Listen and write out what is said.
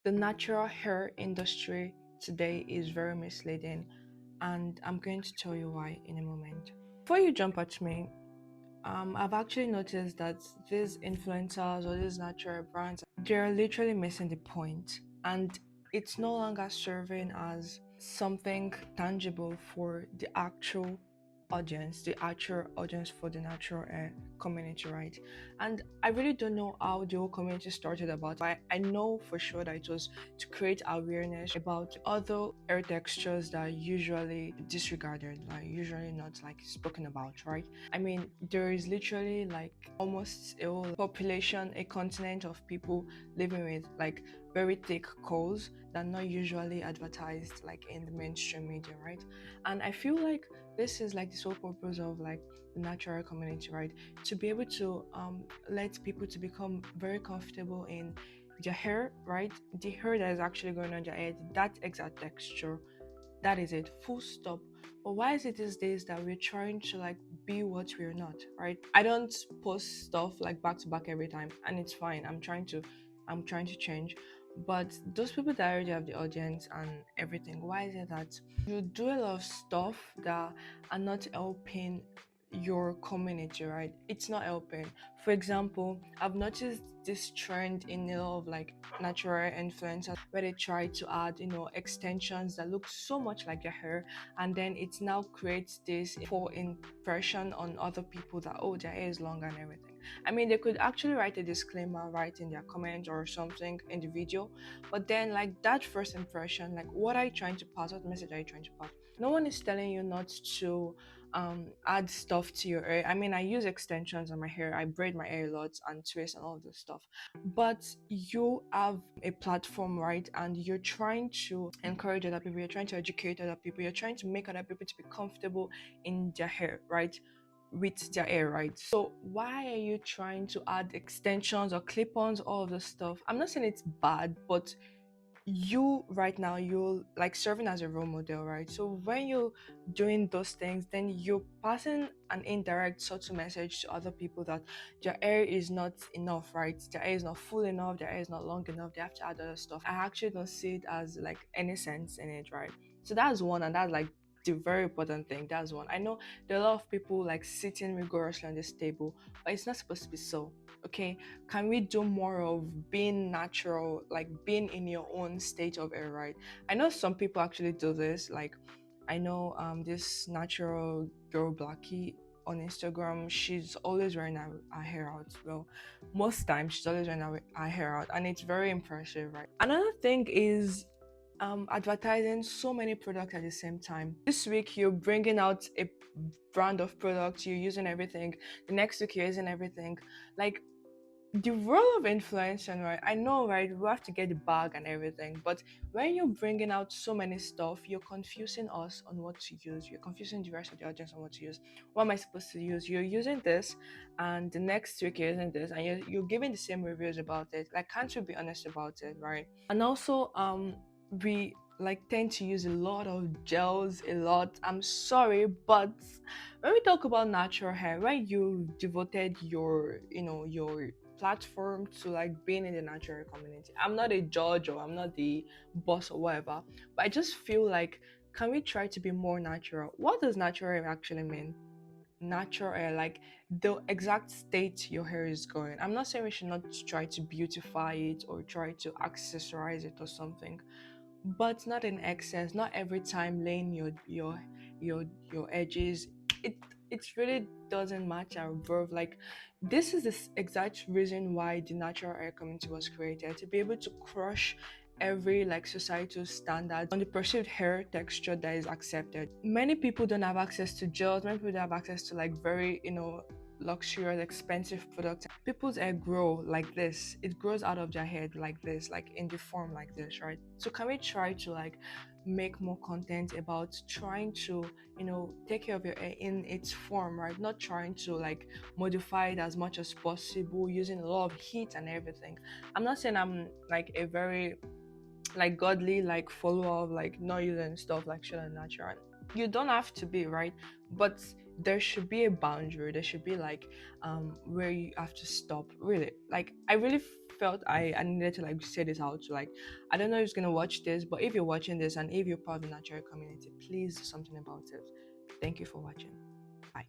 The natural hair industry today is very misleading, and I'm going to tell you why in a moment. Before you jump at me, I've actually noticed that these influencers or these natural brands, they're literally missing the point, and it's no longer serving as something tangible for the actual audience for the natural community, right? And I really don't know how the whole community started about. I know for sure that it was to create awareness about other hair textures that are usually disregarded, like usually not like spoken about, right? I mean, there is literally like almost a whole population, a continent of people living with like very thick coals that are not usually advertised like in the mainstream media, right? And I feel like this is like the sole purpose of like the natural community, right? To be able to let people to become very comfortable in their hair, right? The hair that is actually going on their head, that exact texture, that is it, full stop. But why is it these days that we're trying to like be what we're not, right? I don't post stuff like back to back every time, and it's fine. I'm trying to change. But those people that already have the audience and everything, why is it that you do a lot of stuff that are not helping your community, right? It's not helping. For example, I've noticed this trend in a lot of like natural influencers where they try to add, extensions that look so much like their hair, and then it now creates this poor impression on other people that, oh, their hair is long and everything. I mean, they could actually write a disclaimer right in their comment or something in the video, but then like that first impression, like what are you trying to pass? What message are you trying to pass? No one is telling you not to add stuff to your hair. I mean, I use extensions on my hair. I braid my hair a lot and twist and all of this stuff. But you have a platform, right? And you're trying to encourage other people. You're trying to educate other people. You're trying to make other people to be comfortable in their hair, right? With their hair, right? So why are you trying to add extensions or clip-ons, all of this stuff? I'm not saying it's bad, but you right now you're like serving as a role model, right? So when you're doing those things, then you're passing an indirect subtle message to other people that their hair is not enough, right? Their hair is not full enough, their hair is not long enough, they have to add other stuff. I actually don't see it as like any sense in it, right? So that's one, and that's like the very important thing. That's one. I know there are a lot of people like sitting rigorously on this table, but it's not supposed to be so. Okay, can we do more of being natural, like being in your own state of air, right? I know some people actually do this. Like, I know this natural girl Blackie on Instagram. She's always wearing her hair out. Well, most times she's always wearing her hair out, and it's very impressive, right? Another thing is advertising so many products at the same time. This week you're bringing out a brand of products, you're using everything. The next week you're using everything. Like, the role of influencer, right? I know, right? We have to get the bag and everything, but when you're bringing out so many stuff, you're confusing us on what to use. You're confusing the rest of the audience on what to use. What am I supposed to use? You're using this, and the next week you're using this, and you're giving the same reviews about it. Like, can't you be honest about it, right? And also, we like tend to use a lot of gels a lot. I'm sorry, but when we talk about natural hair, right, you devoted your platform to like being in the natural community. I'm not a judge or I'm not the boss or whatever, but I just feel like, can we try to be more natural? What does natural hair actually mean? Natural hair, like the exact state your hair is going. I'm not saying we should not try to beautify it or try to accessorize it or something, but not in excess, not every time laying your edges. It really doesn't matter, bro. Like, this is the exact reason why the natural hair community was created, to be able to crush every like societal standard on the perceived hair texture that is accepted. Many people don't have access to gels, many people don't have access to like very luxurious expensive products. People's hair grow like this, it grows out of their head like this, like in the form like this, right? So can we try to like make more content about trying to take care of your hair in its form, right? Not trying to like modify it as much as possible using a lot of heat and everything. I'm not saying I'm like a very like godly like follower of like not using stuff like shit and natural. You don't have to be, right? But there should be a boundary. There should be like where you have to stop. Really, like I really felt I needed to like say this out. To like, I don't know who's gonna watch this, but if you're watching this and if you're part of the natural community, please do something about it. Thank you for watching. Bye.